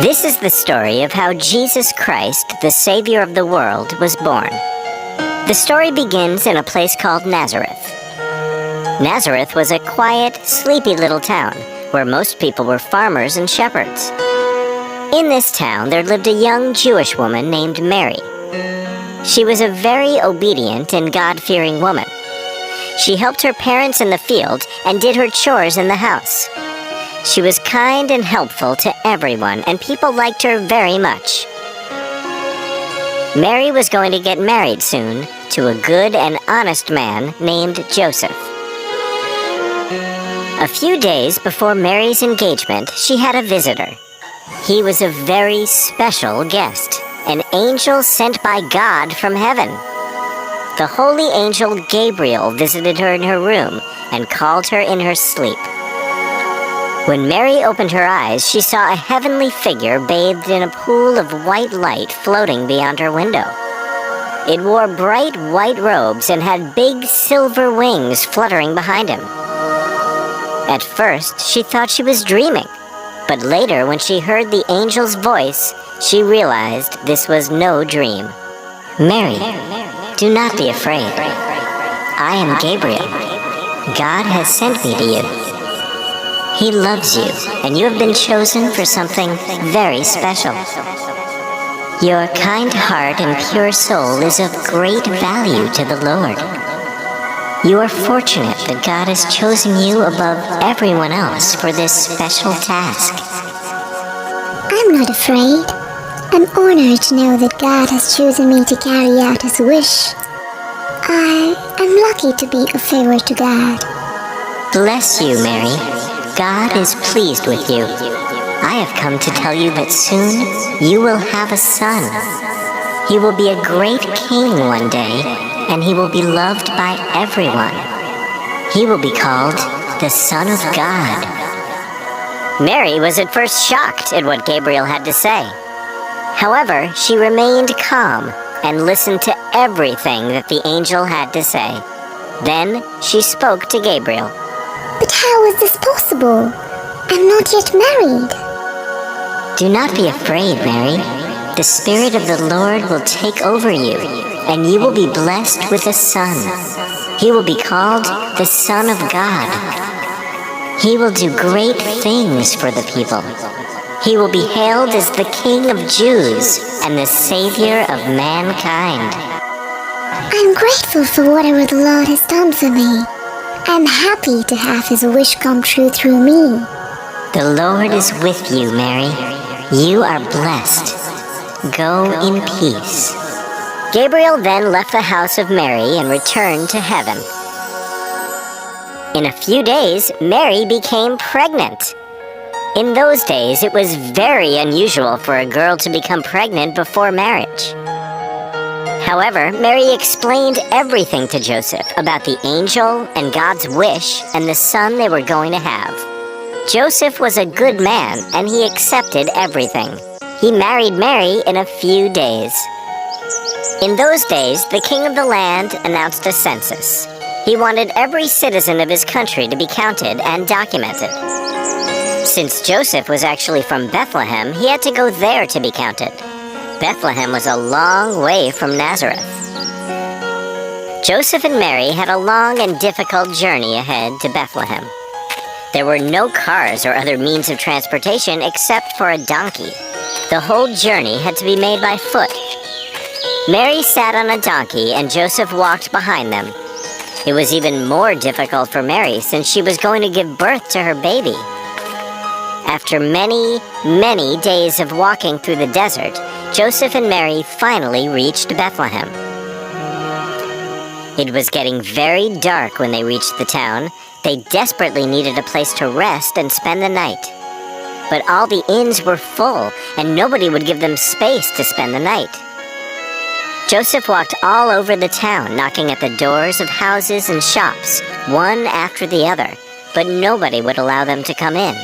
This is the story of how Jesus Christ, the Savior of the world, was born. The story begins in a place called Nazareth. Nazareth was a quiet, sleepy little town where most people were farmers and shepherds. In this town, there lived a young Jewish woman named Mary. She was a very obedient and God-fearing woman. She helped her parents in the field and did her chores in the house. She was kind and helpful to everyone, and people liked her very much. Mary was going to get married soon to a good and honest man named Joseph. A few days before Mary's engagement, she had a visitor. He was a very special guest, an angel sent by God from heaven. The holy angel Gabriel visited her in her room and called her in her sleep. When Mary opened her eyes, she saw a heavenly figure bathed in a pool of white light floating beyond her window. It wore bright white robes and had big silver wings fluttering behind him. At first, she thought she was dreaming, but later, when she heard the angel's voice, she realized this was no dream. Mary, do not be afraid. I am Gabriel. God has sent me to you. He loves you, and you have been chosen for something very special. Your kind heart and pure soul is of great value to the Lord. You are fortunate that God has chosen you above everyone else for this special task. I'm not afraid. I'm honored to know that God has chosen me to carry out His wish. I am lucky to be a favor to God. Bless you, Mary. God is pleased with you. I have come to tell you that soon you will have a son. He will be a great king one day, and he will be loved by everyone. He will be called the Son of God. Mary was at first shocked at what Gabriel had to say. However, she remained calm and listened to everything that the angel had to say. Then she spoke to Gabriel. But how is this possible? I'm not yet married. Do not be afraid, Mary. The Spirit of the Lord will take over you, and you will be blessed with a son. He will be called the Son of God. He will do great things for the people. He will be hailed as the King of Jews and the Savior of mankind. I'm grateful for whatever the Lord has done for me. I'm happy to have His wish come true through me. The Lord is with you, Mary. You are blessed. Go in peace. Gabriel then left the house of Mary and returned to heaven. In a few days, Mary became pregnant. In those days, it was very unusual for a girl to become pregnant before marriage. However, Mary explained everything to Joseph about the angel and God's wish and the son they were going to have. Joseph was a good man, and he accepted everything. He married Mary in a few days. In those days, the king of the land announced a census. He wanted every citizen of his country to be counted and documented. Since Joseph was actually from Bethlehem, he had to go there to be counted. Bethlehem was a long way from Nazareth. Joseph and Mary had a long and difficult journey ahead to Bethlehem. There were no cars or other means of transportation except for a donkey. The whole journey had to be made by foot. Mary sat on a donkey and Joseph walked behind them. It was even more difficult for Mary since she was going to give birth to her baby. After many, many days of walking through the desert, Joseph and Mary finally reached Bethlehem. It was getting very dark when they reached the town. They desperately needed a place to rest and spend the night. But all the inns were full, and nobody would give them space to spend the night. Joseph walked all over the town, knocking at the doors of houses and shops, one after the other, but nobody would allow them to come in.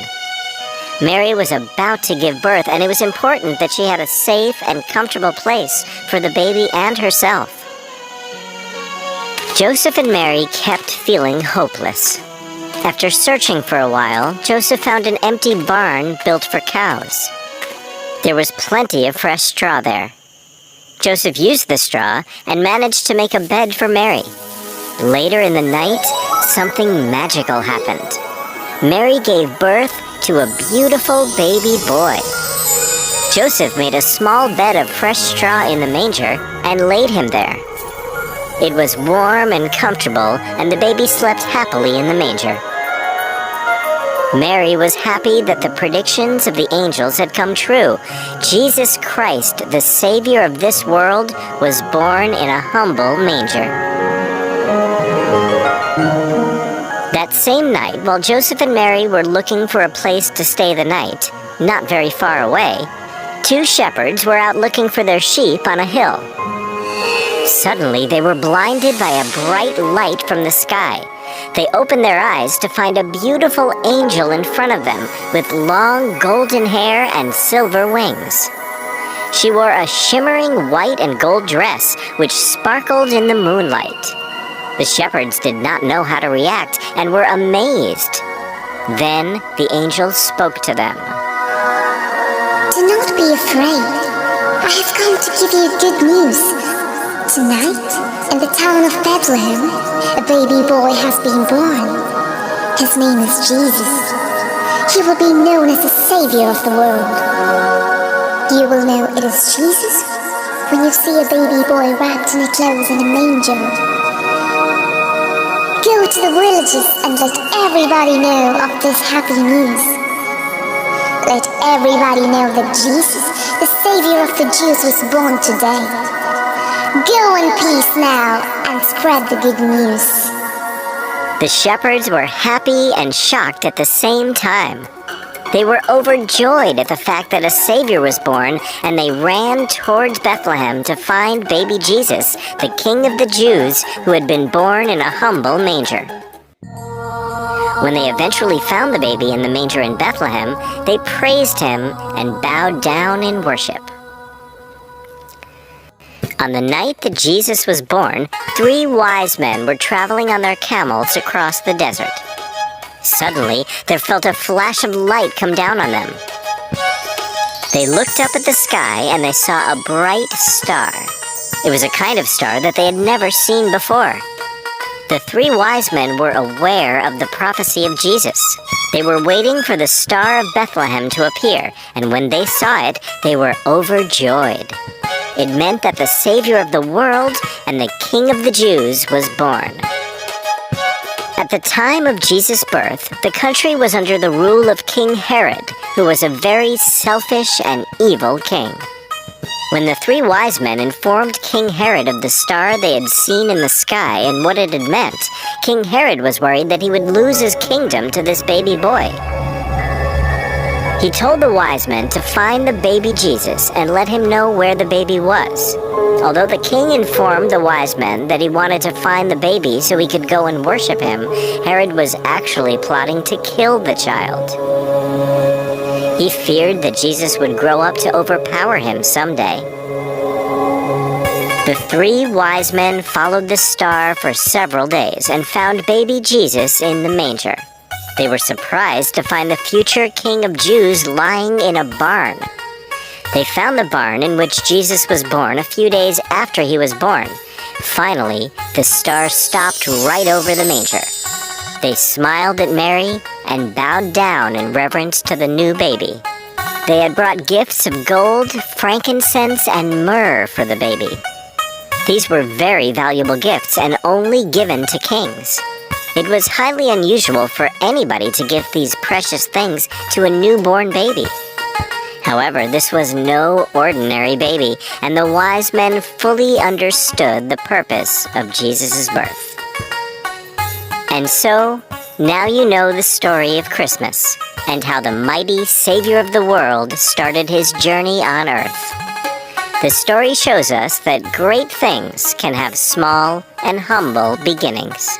Mary was about to give birth, and it was important that she had a safe and comfortable place for the baby and herself. Joseph and Mary kept feeling hopeless. After searching for a while, Joseph found an empty barn built for cows. There was plenty of fresh straw there. Joseph used the straw and managed to make a bed for Mary. Later in the night, something magical happened. Mary gave birth to a beautiful baby boy. Joseph made a small bed of fresh straw in the manger and laid him there. It was warm and comfortable, and the baby slept happily in the manger. Mary was happy that the predictions of the angels had come true. Jesus Christ, the Savior of this world, was born in a humble manger. That same night, while Joseph and Mary were looking for a place to stay the night, not very far away, 2 shepherds were out looking for their sheep on a hill. Suddenly, they were blinded by a bright light from the sky. They opened their eyes to find a beautiful angel in front of them with long golden hair and silver wings. She wore a shimmering white and gold dress which sparkled in the moonlight. The shepherds did not know how to react and were amazed. Then the angel spoke to them. Do not be afraid. I have come to give you good news. Tonight, in the town of Bethlehem, a baby boy has been born. His name is Jesus. He will be known as the Savior of the world. You will know it is Jesus when you see a baby boy wrapped in a clothes in a manger. Go to the villages and let everybody know of this happy news. Let everybody know that Jesus, the Savior of the Jews, was born today. Go in peace now and spread the good news. The shepherds were happy and shocked at the same time. They were overjoyed at the fact that a Savior was born, and they ran towards Bethlehem to find baby Jesus, the King of the Jews, who had been born in a humble manger. When they eventually found the baby in the manger in Bethlehem, they praised him and bowed down in worship. On the night that Jesus was born, 3 wise men were traveling on their camels across the desert. Suddenly, there felt a flash of light come down on them. They looked up at the sky and they saw a bright star. It was a kind of star that they had never seen before. The 3 wise men were aware of the prophecy of Jesus. They were waiting for the Star of Bethlehem to appear, and when they saw it, they were overjoyed. It meant that the Savior of the world and the King of the Jews was born. At the time of Jesus' birth, the country was under the rule of King Herod, who was a very selfish and evil king. When the 3 wise men informed King Herod of the star they had seen in the sky and what it had meant, King Herod was worried that he would lose his kingdom to this baby boy. He told the wise men to find the baby Jesus and let him know where the baby was. Although the king informed the wise men that he wanted to find the baby so he could go and worship him, Herod was actually plotting to kill the child. He feared that Jesus would grow up to overpower him someday. The 3 wise men followed the star for several days and found baby Jesus in the manger. They were surprised to find the future King of Jews lying in a barn. They found the barn in which Jesus was born a few days after he was born. Finally, the star stopped right over the manger. They smiled at Mary and bowed down in reverence to the new baby. They had brought gifts of gold, frankincense, and myrrh for the baby. These were very valuable gifts and only given to kings. It was highly unusual for anybody to give these precious things to a newborn baby. However, this was no ordinary baby, and the wise men fully understood the purpose of Jesus' birth. And so, now you know the story of Christmas, and how the mighty Savior of the world started his journey on earth. The story shows us that great things can have small and humble beginnings.